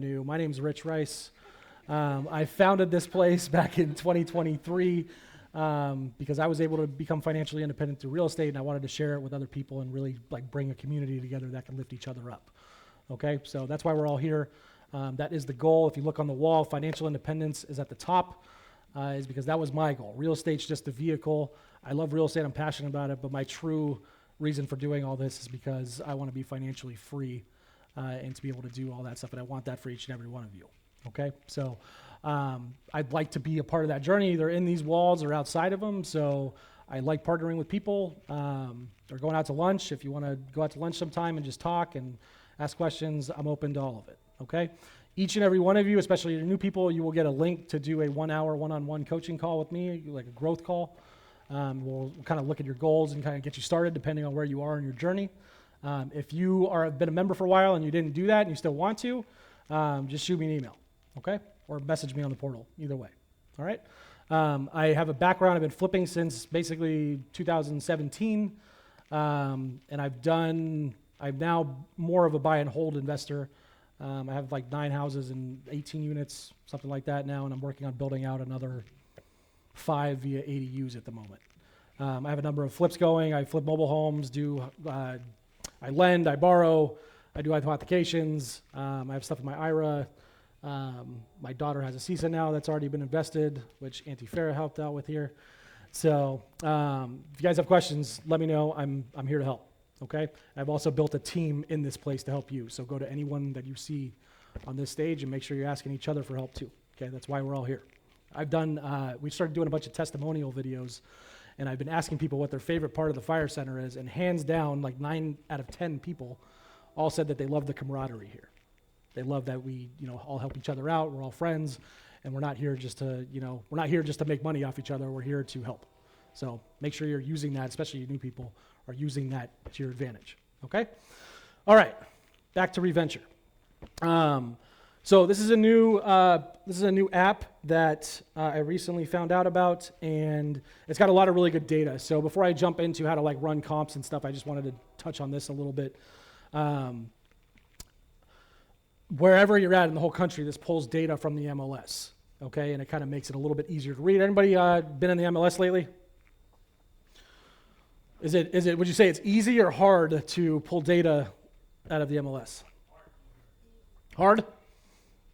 New. My name's Rich Rice. I founded this place back in 2023 because I was able to become financially independent through real estate, and I wanted to share it with other people and really bring a community together that can lift each other up. Okay, so that's why we're all here. That is the goal. If you look on the wall, financial independence is at the top, is because that was my goal. Real estate's just a vehicle. I love real estate. I'm passionate about it, but my true reason for doing all this is because I want to be financially free and to be able to do all that stuff, and I want that for each and every one of you. Okay, so I'd like to be a part of that journey, either in these walls or outside of them. So I like partnering with people or going out to lunch. If you want to go out to lunch sometime and just talk and ask questions, I'm open to all of it. Okay, each and every one of you, especially the new people, you will get a link to do a 1-hour one-on-one coaching call with me, like a growth call. We'll kind of look at your goals and kind of get you started depending on where you are in your journey. If you have been a member for a while and you didn't do that and you still want to, just shoot me an email, okay? Or message me on the portal, either way, all right? I have a background. I've been flipping since basically 2017, and I'm now more of a buy and hold investor. I have like 9 houses and 18 units, something like that now, and I'm working on building out another 5 via ADUs at the moment. I have a number of flips going. I flip mobile homes, I lend, I borrow, I do hypothecations, I have stuff in my IRA. My daughter has a CISA now that's already been invested, which Auntie Farah helped out with here. So if you guys have questions, let me know. I'm here to help, okay? I've also built a team in this place to help you. So go to anyone that you see on this stage and make sure you're asking each other for help too, okay? That's why we're all here. We started doing a bunch of testimonial videos, and I've been asking people what their favorite part of the fire center is, and hands down, like 9 out of 10 people all said that they love the camaraderie here. They love that we, all help each other out. We're all friends, and we're not here just to make money off each other. We're here to help. So make sure you're using that, especially you new people are using that to your advantage. Okay. All right. Back to Reventure. So this is a new app that I recently found out about, and it's got a lot of really good data. So before I jump into how to run comps and stuff, I just wanted to touch on this a little bit. Wherever you're at in the whole country, this pulls data from the MLS, okay, and it kind of makes it a little bit easier to read. Anybody been in the MLS lately? Would you say it's easy or hard to pull data out of the MLS? Hard?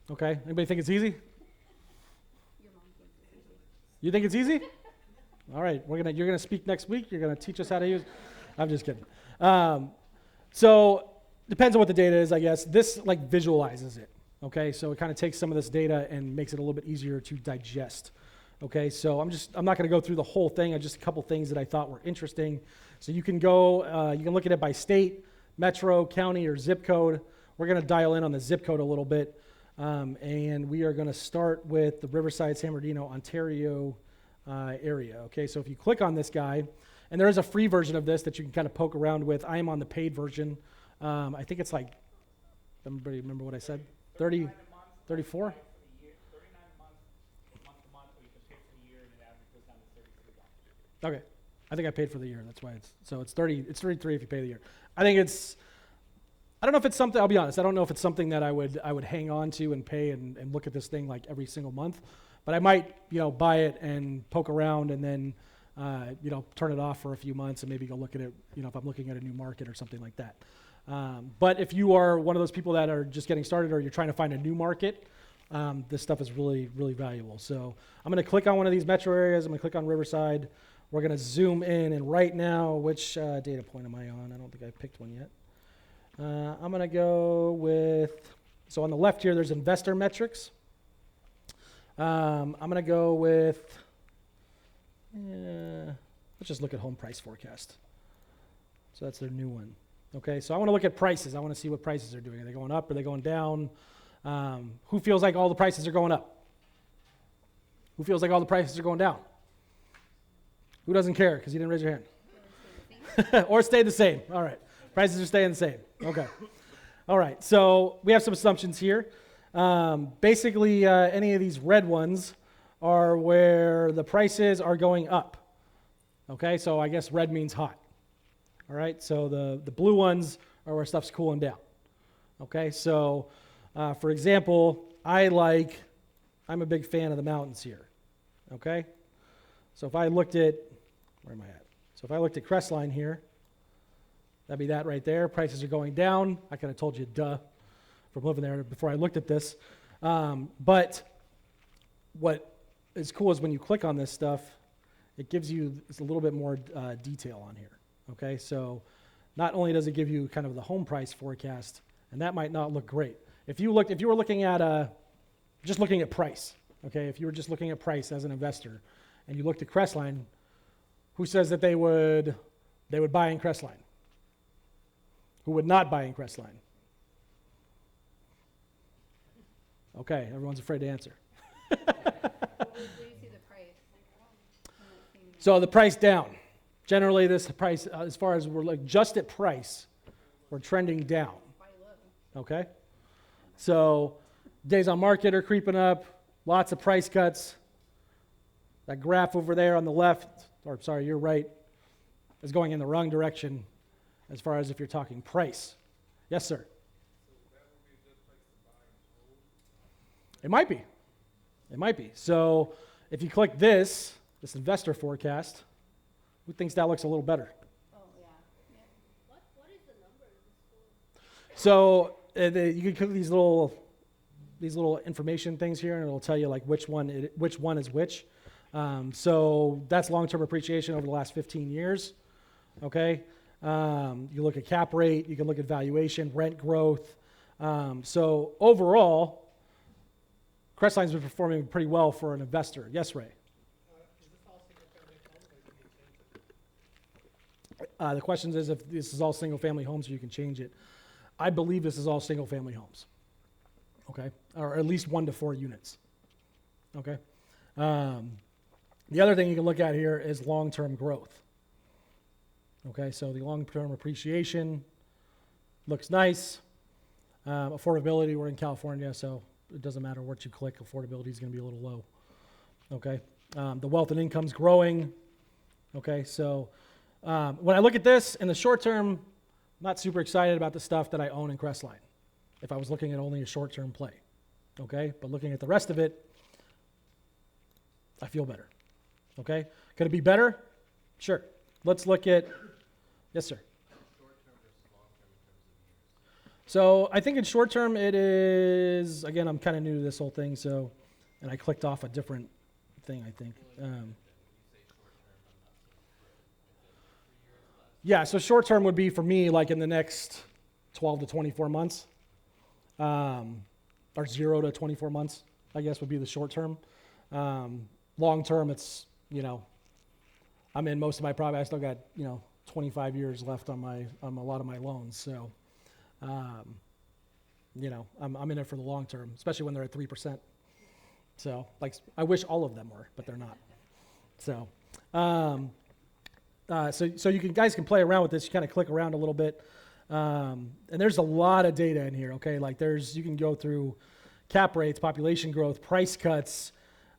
Okay. Anybody think it's easy? Your mom thinks it's easy. You think it's easy? All right. You're gonna speak next week. You're gonna teach us how to use. I'm just kidding. So depends on what the data is, I guess. This visualizes it. Okay. So it kind of takes some of this data and makes it a little bit easier to digest. Okay. So I'm not gonna go through the whole thing. Just a couple things that I thought were interesting. So you can go. You can look at it by state, metro, county, or zip code. We're gonna dial in on the zip code a little bit. And we are going to start with the Riverside, San Bernardino, Ontario area. Okay, so if you click on this guy, and there is a free version of this that you can kind of poke around with. I am on the paid version. I think it's everybody remember what I said? 30, 34? 39 a month to month, or you can pay for the year, and it averages down to $33. Okay, I think I paid for the year. That's why it's 30. It's 33 if you pay the year. I don't know if it's something, I'll be honest, I don't know if it's something that I would hang on to and pay and look at this thing every single month, but I might, buy it and poke around and then, turn it off for a few months and maybe go look at it, if I'm looking at a new market or something like that. But if you are one of those people that are just getting started or you're trying to find a new market, this stuff is really, really valuable. So I'm going to click on one of these metro areas. I'm going to click on Riverside. We're going to zoom in, and right now, which data point am I on? I don't think I picked one yet. I'm going to go with, so on the left here, there's investor metrics. I'm going to go with, let's just look at home price forecast. So that's their new one. Okay, so I want to look at prices. I want to see what prices are doing. Are they going up? Are they going down? Who feels like all the prices are going up? Who feels like all the prices are going down? Who doesn't care because you didn't raise your hand? Or stay the same. All right. Prices are staying the same. Okay. All right. So we have some assumptions here. Basically, any of these red ones are where the prices are going up. Okay. So I guess red means hot. All right. So the blue ones are where stuff's cooling down. Okay. So For example, I'm a big fan of the mountains here, okay? So if I looked at, where am I at? So if I looked at Crestline here, that'd be that right there. Prices are going down. I could have told you, duh, from living there before I looked at this. But what is cool is when you click on this stuff, it gives you a little bit more detail on here, okay? So not only does it give you kind of the home price forecast, and that might not look great. If you were looking at just looking at price, okay? If you were just looking at price as an investor, and you looked at Crestline, who says that they would buy in Crestline? Who would not buy in Crestline? Okay, everyone's afraid to answer. Where do you see the price? I'm not seeing that. So the price down. Generally, this price, as far as we're like just at price, we're trending down. Quite low. Okay? So days on market are creeping up, lots of price cuts. That graph over there on the left, or sorry, your right, is going in the wrong direction as far as if you're talking price. Yes, sir? It might be. It might be. So if you click this investor forecast, who thinks that looks a little better? Oh, yeah. What is the number for? So you can click these little information things here, and it'll tell you like which one is which. So that's long-term appreciation over the last 15 years. Okay. You look at cap rate, you can look at valuation, rent growth. So overall, Crestline's been performing pretty well for an investor. Yes, Ray. The question is if this is all single-family homes or you can change it. I believe this is all single-family homes, okay, or at least 1 to 4 units, okay. The other thing you can look at here is long-term growth, okay. So the long-term appreciation looks nice. Affordability, we're in California, so it doesn't matter what you click. Affordability is going to be a little low, okay. The wealth and income's growing, okay. So when I look at this in the short term, I'm not super excited about the stuff that I own in Crestline if I was looking at only a short-term play, okay? But looking at the rest of it, I feel better, okay? Could it be better? Sure. Let's look at, yes, sir. So I think in short term it is, again, I'm kind of new to this whole thing, so, and I clicked off a different thing, I think. Yeah, so short term would be for me like in the next 12 to 24 months, or 0 to 24 months, I guess would be the short term. Long term, it's, I'm in most of my property. I still got, 25 years left on a lot of my loans. So, I'm in it for the long term, especially when they're at 3%. So, I wish all of them were, but they're not. So, so you guys can play around with this. You kind of click around a little bit, and there's a lot of data in here. Okay, you can go through cap rates, population growth, price cuts,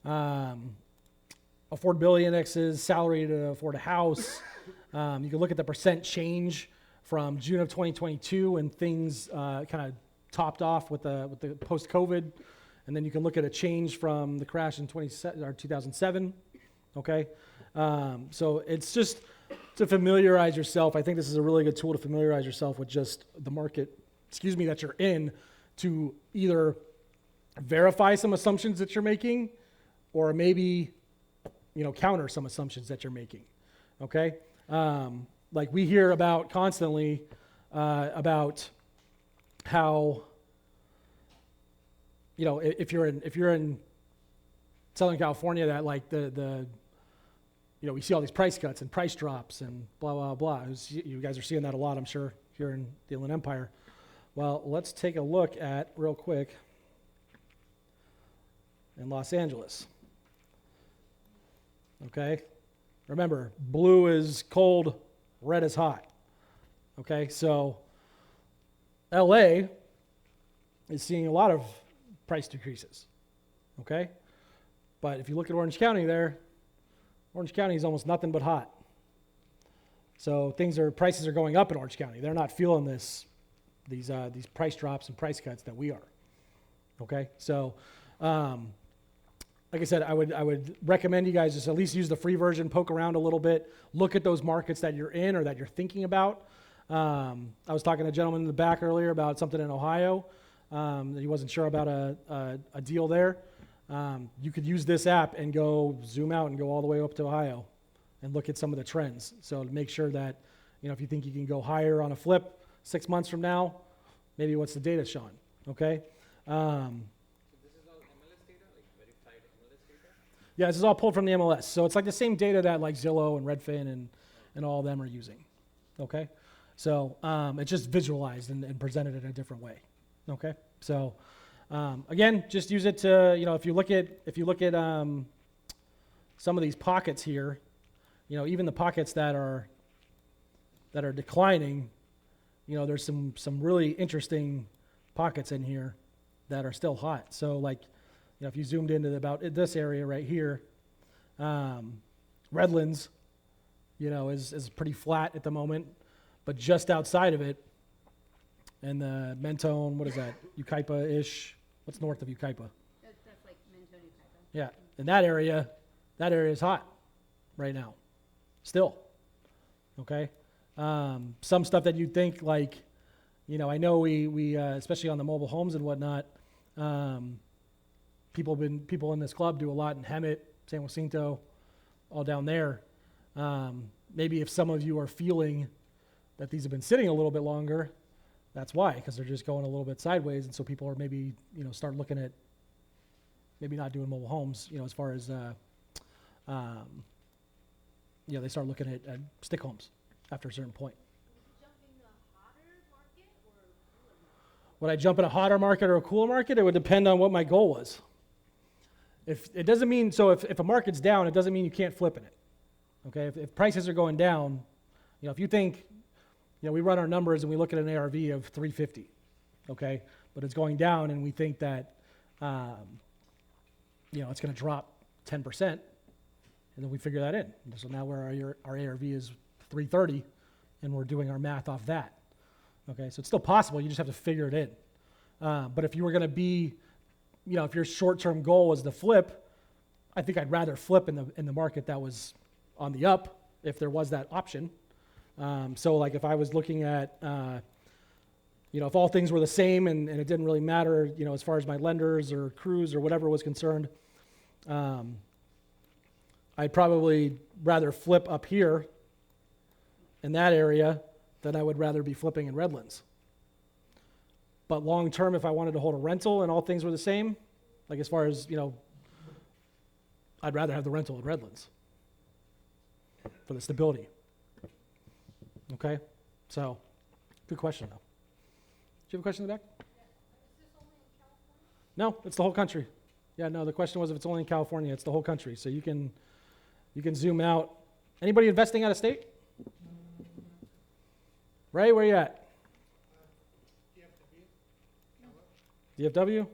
affordability indexes, salary to afford a house. You can look at the percent change from June of 2022 when things kind of topped off with the post-COVID, and then you can look at a change from the crash in 2007. Okay, so it's just to familiarize yourself. I think this is a really good tool to familiarize yourself with just the market, that you're in, to either verify some assumptions that you're making or maybe, counter some assumptions that you're making, okay? Like we hear about constantly about how, if you're in Southern California, that like we see all these price cuts and price drops and blah, blah, blah. You guys are seeing that a lot, I'm sure, here in the Inland Empire. Well, let's take a look at, real quick, in Los Angeles. Okay? Remember, blue is cold, red is hot. Okay? So, LA is seeing a lot of price decreases. Okay? But if you look at Orange County there, Orange County is almost nothing but hot. So prices are going up in Orange County. They're not feeling these price drops and price cuts that we are. Okay, so like I said, I would recommend you guys just at least use the free version, poke around a little bit, look at those markets that you're in or that you're thinking about. I was talking to a gentleman in the back earlier about something in Ohio. That he wasn't sure about a deal there. You could use this app and go zoom out and go all the way up to Ohio and look at some of the trends. So to make sure that, if you think you can go higher on a flip 6 months from now, maybe what's the data showing, okay? So this is all MLS data, like verified MLS data? Yeah, this is all pulled from the MLS. So it's like the same data that like Zillow and Redfin and all of them are using, okay? So it's just visualized and presented in a different way, okay? So again, just use it to, if you look at some of these pockets here, even the pockets that are declining, there's some really interesting pockets in here that are still hot. So like, if you zoomed into about this area right here, Redlands, is pretty flat at the moment, but just outside of it, and the Mentone, what is that, Ukaipa-ish? What's north of Ukaipa? That's like Mentone, Ukaipa. Yeah, in that area is hot right now, still, okay? Some stuff that you'd think like, I know we especially on the mobile homes and whatnot, people in this club do a lot in Hemet, San Jacinto, all down there. Maybe if some of you are feeling that these have been sitting a little bit longer, that's why, because they're just going a little bit sideways, and so people are maybe, start looking at maybe not doing mobile homes, as far as, they start looking at stick homes after a certain point. Would I jump in a hotter market or a cooler market? It would depend on what my goal was. If it doesn't mean, so if a market's down, it doesn't mean you can't flip in it. Okay, if prices are going down, if you think, we run our numbers and we look at an ARV of 350, okay, but it's going down and we think that, it's going to drop 10%, and then we figure that in. And so now our ARV is 330, and we're doing our math off that. Okay, so it's still possible. You just have to figure it in. But if you were going to be, if your short-term goal was to flip, I think I'd rather flip in the market that was on the up, if there was that option. So like if I was looking at, if all things were the same and it didn't really matter, as far as my lenders or crews or whatever was concerned, I'd probably rather flip up here in that area than I would rather be flipping in Redlands. But long term, if I wanted to hold a rental and all things were the same, like as far as, I'd rather have the rental in Redlands for the stability. Okay? So, good question, though. Do you have a question in the back? Is this only in California? No, it's the whole country. Yeah, no, the question was if it's only in California, it's the whole country. So you can zoom out. Anybody investing out of state? Ray, where you at? DFW?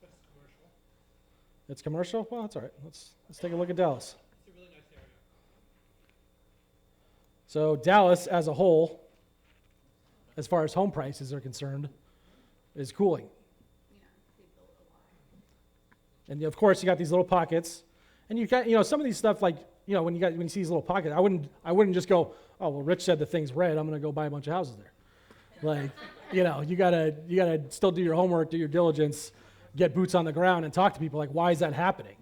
That's commercial. It's commercial? Well, that's all right. Let's take a look at Dallas. It's a really nice area. So Dallas as a whole, as far as home prices are concerned, is cooling. Yeah, they built a lot. And of course, you got these little pockets, and you got some of these stuff like when you see these little pockets, I wouldn't just go, oh well, Rich said the thing's red, I'm going to go buy a bunch of houses there. Like you gotta still do your homework, do your diligence, get boots on the ground, and talk to people. Like, why is that happening?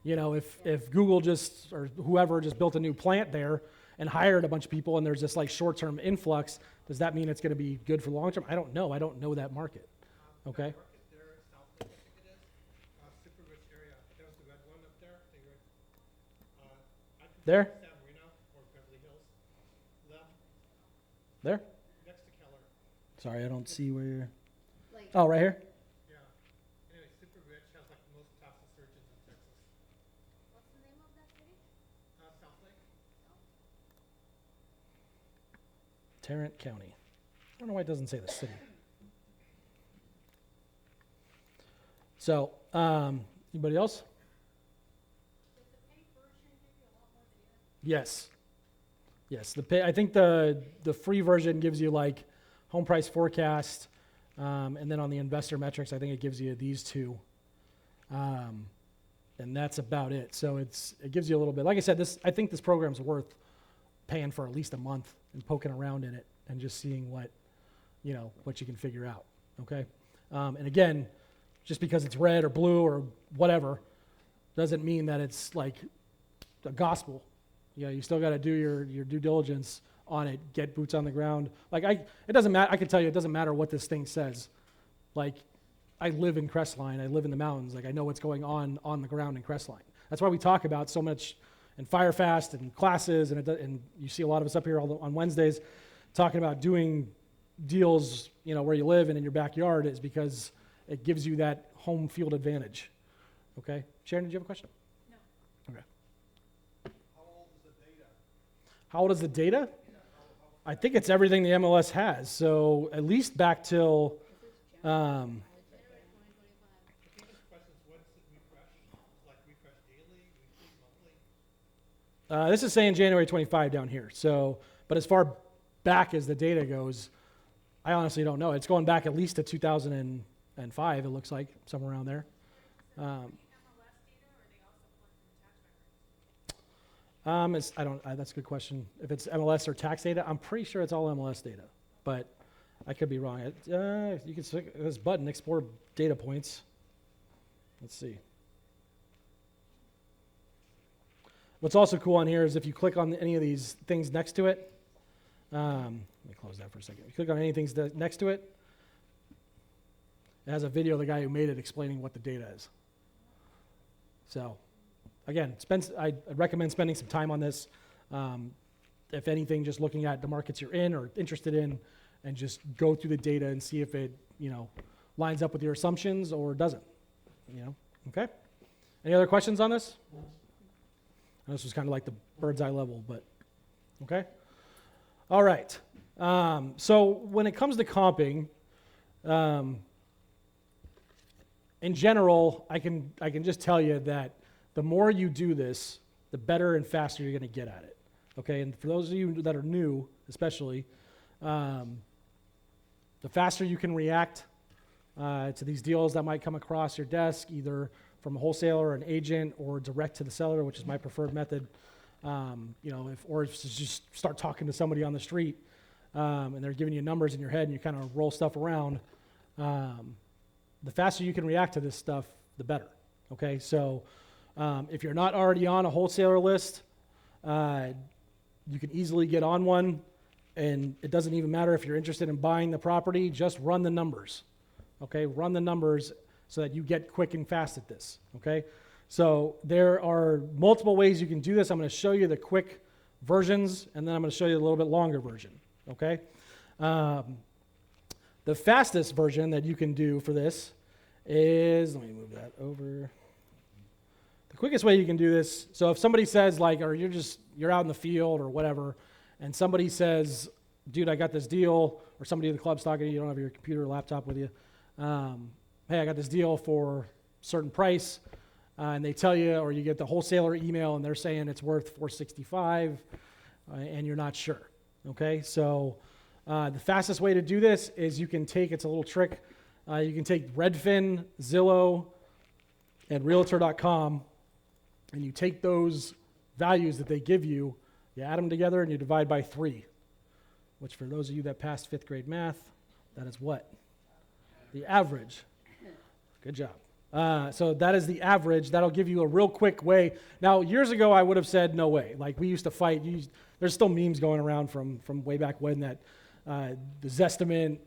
If Google just or whoever just built a new plant there and hired a bunch of people, and there's this like short-term influx, does that mean it's going to be good for long-term? I don't know. I don't know that market. Okay. That market there, South Lake, I think it is, super rich area. There was the red one up there. I could There? San Marino or Beverly Hills. Left There. next to Keller. Sorry, I don't see where you're. Like, Oh, right here. Yeah. Anyway, super rich, has like the most plastic surgeons in Texas. what's the name of that city? South Lake. Tarrant County. I don't know why it doesn't say the city. So, anybody else? Does the paid version give you a lot more data? Yes. Yes. I think the free version gives you like home price forecast, And then on the investor metrics, I think it gives you these two. And that's about it. So it gives you a little bit. Like I said, I think this program's worth paying for at least a month and poking around in it and just seeing what you can figure out. Okay. And again, just because it's red or blue or whatever doesn't mean that it's like the gospel. You still got to do your due diligence on it, get boots on the ground. Like it doesn't matter. I can tell you, it doesn't matter what this thing says. Like I live in Crestline. I live in the mountains. Like I know what's going on the ground in Crestline. That's why we talk about so much in Firefast and classes, and you see a lot of us up here on Wednesdays talking about doing deals, where you live and in your backyard, is because it gives you that home field advantage. Okay, Sharon, did you have a question? No. Okay. How old is the data? I think it's everything the MLS has. So at least back till. This is saying January 25 down here. So, but as far back as the data goes, I honestly don't know. It's going back at least to 2005. It looks like somewhere around there. That's a good question. If it's MLS or tax data, I'm pretty sure it's all MLS data, but I could be wrong. You can click this button, export data points. Let's see. What's also cool on here is if you click on any of these things next to it, let me close that for a second. If you click on anything next to it, it has a video of the guy who made it explaining what the data is. So, again, I'd recommend spending some time on this. If anything, just looking at the markets you're in or interested in, and just go through the data and see if it, lines up with your assumptions or doesn't. Okay? Any other questions on this? This was kind of like the bird's eye level, but okay. All right. So when it comes to comping, in general, I can just tell you that the more you do this, the better and faster you're going to get at it. Okay. And for those of you that are new, especially, the faster you can react to these deals that might come across your desk, either from a wholesaler, an agent, or direct to the seller, which is my preferred method. Or if just start talking to somebody on the street, and they're giving you numbers in your head, and you kind of roll stuff around. The faster you can react to this stuff, the better. Okay, so if you're not already on a wholesaler list, you can easily get on one, and it doesn't even matter if you're interested in buying the property. Just run the numbers. Okay, run the numbers so that you get quick and fast at this, okay? So there are multiple ways you can do this. I'm going to show you the quick versions, and then I'm going to show you a little bit longer version, okay? The fastest version that you can do for this is, let me move that over. The quickest way you can do this, so if somebody says or you're out in the field or whatever, and somebody says, dude, I got this deal, or somebody in the club's talking to you, don't have your computer or laptop with you, hey, I got this deal for a certain price, and they tell you, or you get the wholesaler email, and they're saying it's worth $465, and you're not sure, okay? So the fastest way to do this is it's a little trick, you can take Redfin, Zillow, and Realtor.com, and you take those values that they give you, you add them together, and you divide by 3, which for those of you that passed 5th grade math, that is what? The average. Good job. So that is the average. That'll give you a real quick way. Now, years ago, I would have said no way. Like we used to fight. There's still memes going around from way back when that the Zestimate,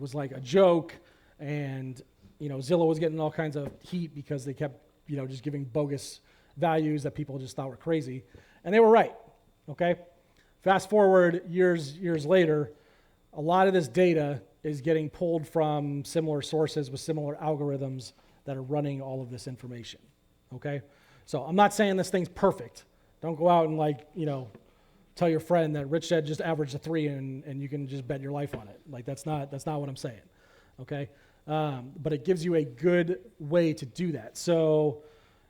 was like a joke, and Zillow was getting all kinds of heat because they kept just giving bogus values that people just thought were crazy, and they were right. Okay. Fast forward years later, a lot of this data is getting pulled from similar sources with similar algorithms that are running all of this information, okay? So I'm not saying this thing's perfect. Don't go out and tell your friend that Rich said just average a 3 and you can just bet your life on it. Like that's not what I'm saying, okay? But it gives you a good way to do that. So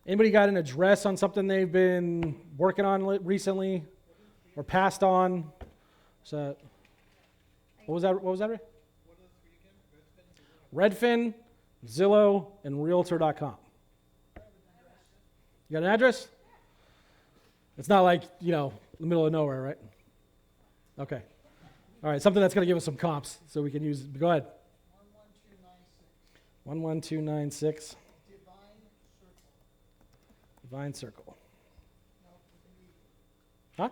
anybody got an address on something they've been working on recently or passed on? So what was that, Ray? Redfin, Zillow, and Realtor.com. You got an address? It's not like, in the middle of nowhere, right? Okay. All right, something that's going to give us some comps so we can use. Go ahead. 11296. Divine Circle. Huh?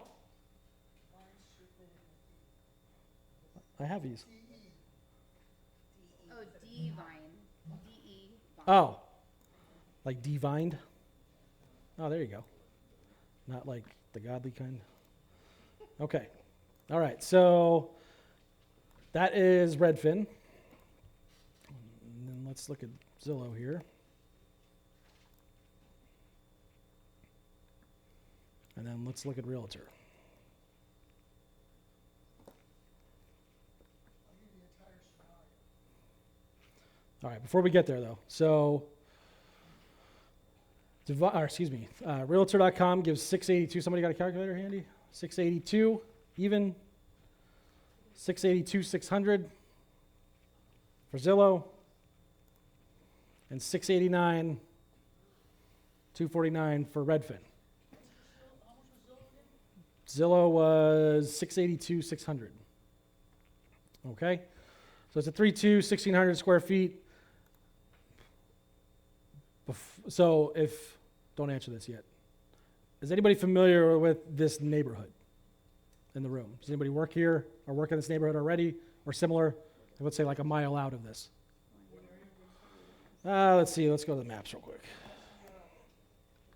I have these. Oh, divine. D-E. Oh, like divined? Oh, there you go. Not like the godly kind. Okay. All right, so that is Redfin. And then let's look at Zillow here. And then let's look at Realtor. All right, before we get there though, so, Realtor.com gives 682. Somebody got a calculator handy? 682 even. 682, 600 for Zillow. And 689, 249 for Redfin. Zillow was 682, 600. Okay? So it's a 3.2, 1,600 square feet. So don't answer this yet. Is anybody familiar with this neighborhood in the room? Does anybody work here or work in this neighborhood already or similar? Let's say like a mile out of this. Let's see. Let's go to the maps real quick.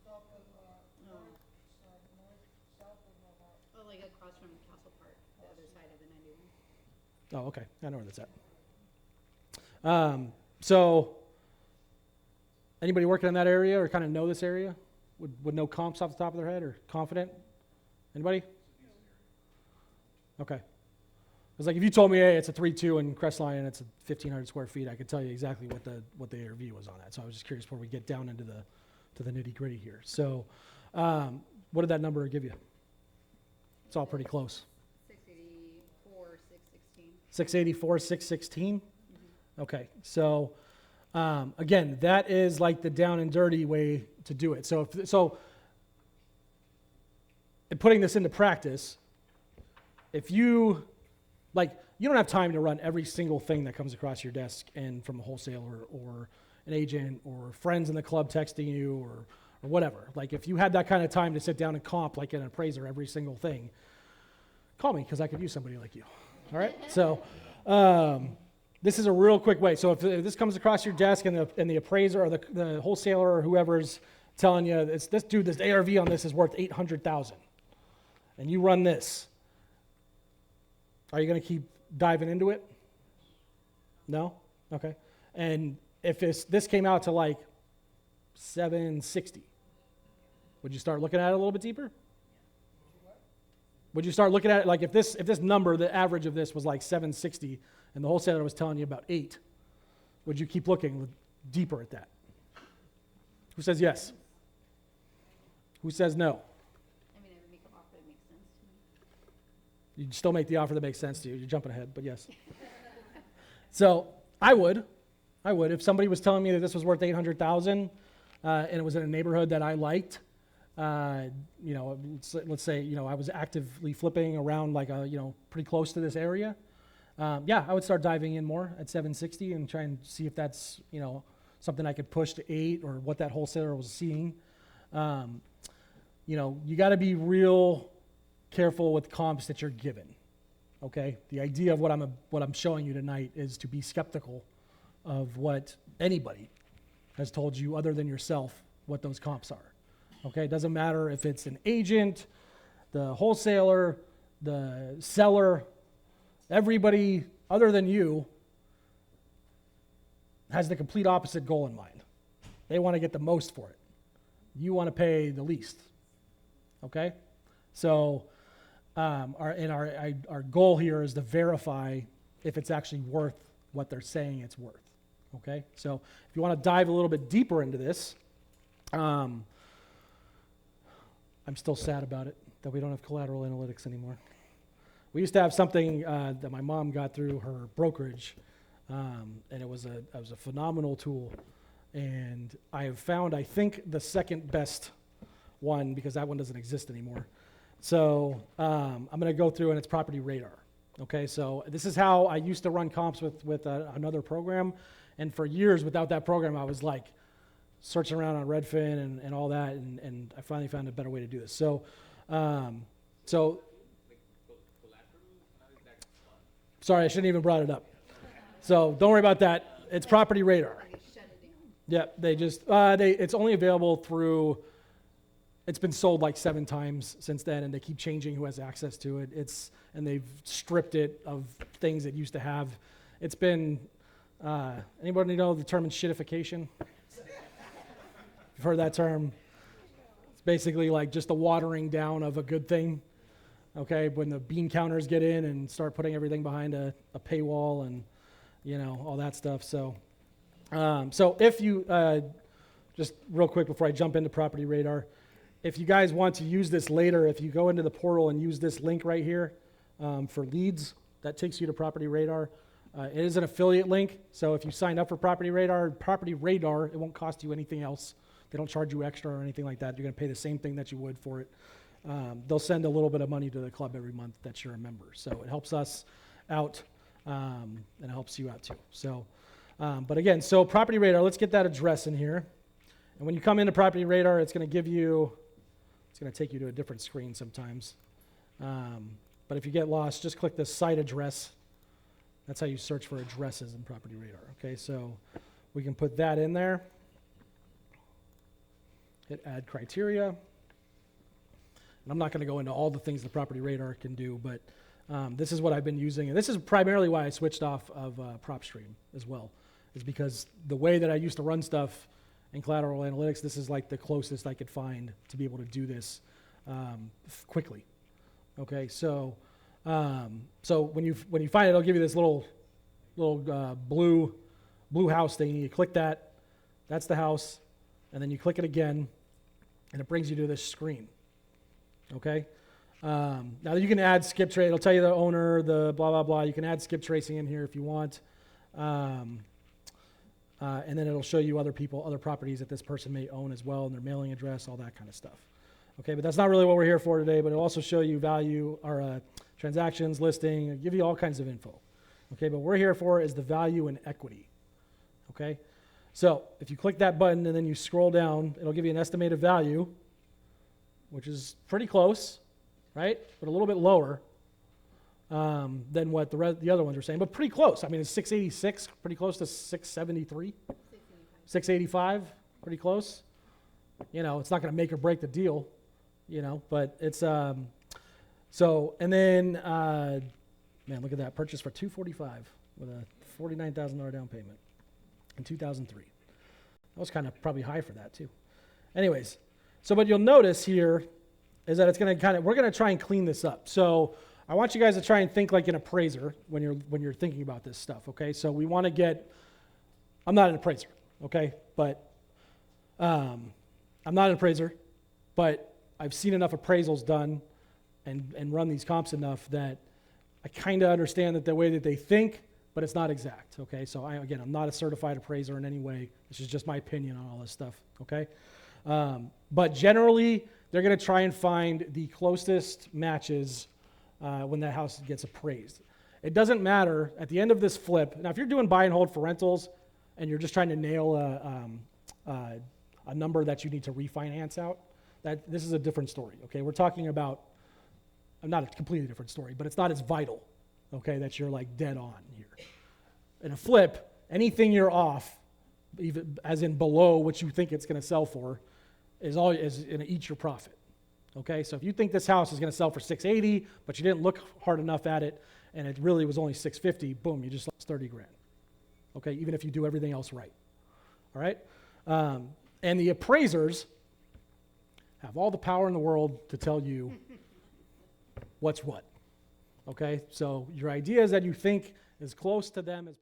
Oh, like across from Castle Park, the other side of the 91. Oh, okay. I know where that's at. So, anybody working in that area or kind of know this area? Would know comps off the top of their head or confident? Anybody? Okay. It's like if you told me, hey, it's a 3.2 in Crestline and it's a 1,500 square feet, I could tell you exactly what the ARV was on that. So I was just curious before we get down into the nitty gritty here. So, what did that number give you? It's all pretty close. 684, 616. 684, 616. Okay, so again, that is like the down and dirty way to do it. So, in putting this into practice, if you don't have time to run every single thing that comes across your desk and from a wholesaler or an agent or friends in the club texting you or whatever. Like if you had that kind of time to sit down and comp like an appraiser every single thing, call me because I could use somebody like you. All right, so. This is a real quick way. So if this comes across your desk and the appraiser or the wholesaler or whoever's telling you this ARV on this is worth $800,000, and you run this, are you going to keep diving into it? No? Okay. And if this came out to like 760, would you start looking at it a little bit deeper? Would you start looking at it like if this number, the average of this was like 760, and the wholesaler was telling you about 8, would you keep looking deeper at that? Who says yes? Who says no? I mean, I would make an offer that makes sense to me. You'd still make the offer that makes sense to you. You're jumping ahead, but yes. So I would, if somebody was telling me that this was worth $800,000 and it was in a neighborhood that I liked. Let's say I was actively flipping around like pretty close to this area. I would start diving in more at 760 and try and see if that's something I could push to 8 or what that wholesaler was seeing. You got to be real careful with comps that you're given. Okay, the idea of what I'm showing you tonight is to be skeptical of what anybody has told you other than yourself what those comps are. Okay, it doesn't matter if it's an agent, the wholesaler, the seller, everybody other than you has the complete opposite goal in mind. They want to get the most for it. You want to pay the least. Okay? So our goal here is to verify if it's actually worth what they're saying it's worth. Okay? So if you want to dive a little bit deeper into this, I'm still sad about it, that we don't have collateral analytics anymore. We used to have something that my mom got through her brokerage And it was a phenomenal tool. And I have found, I think, the second best one, because that one doesn't exist anymore. So I'm going to go through, and it's Property Radar. Okay, so this is how I used to run comps with another program. And for years without that program, I was like searching around on Redfin and all that, and I finally found a better way to do this. So, sorry, I shouldn't even brought it up. So don't worry about that. It's Property Radar. They shut it down. Yep, they just, it's only available through, it's been sold like 7 times since then, and they keep changing who has access to it. And they've stripped it of things it used to have. It's been, anybody know the term shitification? You've heard that term? It's basically like just the watering down of a good thing. Okay, when the bean counters get in and start putting everything behind a paywall and, all that stuff. So if you, just real quick before I jump into Property Radar, if you guys want to use this later, if you go into the portal and use this link right here for leads, that takes you to Property Radar. It is an affiliate link, so if you sign up for Property Radar, it won't cost you anything else. They don't charge you extra or anything like that. You're going to pay the same thing that you would for it. They'll send a little bit of money to the club every month that you're a member. So it helps us out, and it helps you out too. So, but again, so Property Radar, let's get that address in here. And when you come into Property Radar, it's going to take you to a different screen sometimes. But if you get lost, just click the site address. That's how you search for addresses in Property Radar. Okay, so we can put that in there. Hit add criteria. And I'm not going to go into all the things the Property Radar can do, but this is what I've been using. And this is primarily why I switched off of PropStream as well, is because the way that I used to run stuff in collateral analytics, this is like the closest I could find to be able to do this quickly. Okay, so when you find it, it'll give you this little blue house thing. You click that, that's the house, and then you click it again, and it brings you to this screen. Okay, now you can add skip trace. It'll tell you the owner, the blah blah blah. You can add skip tracing in here if you want, and then it'll show you other properties that this person may own as well, and their mailing address, all that kind of stuff. Okay, but that's not really what we're here for today. But it'll also show you value or transactions, listing, it'll give you all kinds of info. Okay, but what we're here for is the value and equity. Okay, so if you click that button and then you scroll down, it'll give you an estimated value, which is pretty close, right? But a little bit lower than what the other ones are saying, but pretty close. I mean, it's 686, pretty close to 673, 685, pretty close. It's not going to make or break the deal, but it's so. And then, man, look at that, purchase for $245 with a $49,000 down payment in 2003. That was kind of probably high for that too. Anyways. So what you'll notice here is that it's going to we're going to try and clean this up. So I want you guys to try and think like an appraiser when you're thinking about this stuff, okay? So we want to I'm not an appraiser, okay? But I'm not an appraiser, but I've seen enough appraisals done and run these comps enough that I kind of understand that the way that they think, but it's not exact, okay? So I'm not a certified appraiser in any way. This is just my opinion on all this stuff, okay? But generally, they're going to try and find the closest matches when that house gets appraised. It doesn't matter at the end of this flip. Now, if you're doing buy and hold for rentals and you're just trying to nail a number that you need to refinance out, this is a different story. Okay, we're talking about not a completely different story, but it's not as vital. Okay, that you're like dead on here. In a flip, anything you're off, even as in below what you think it's going to sell for, is going to eat your profit. Okay, so if you think this house is going to sell for $680, but you didn't look hard enough at it, and it really was only $650, boom, you just lost $30,000. Okay, even if you do everything else right. All right, and the appraisers have all the power in the world to tell you what's what. Okay, so your idea is that you think as close to them as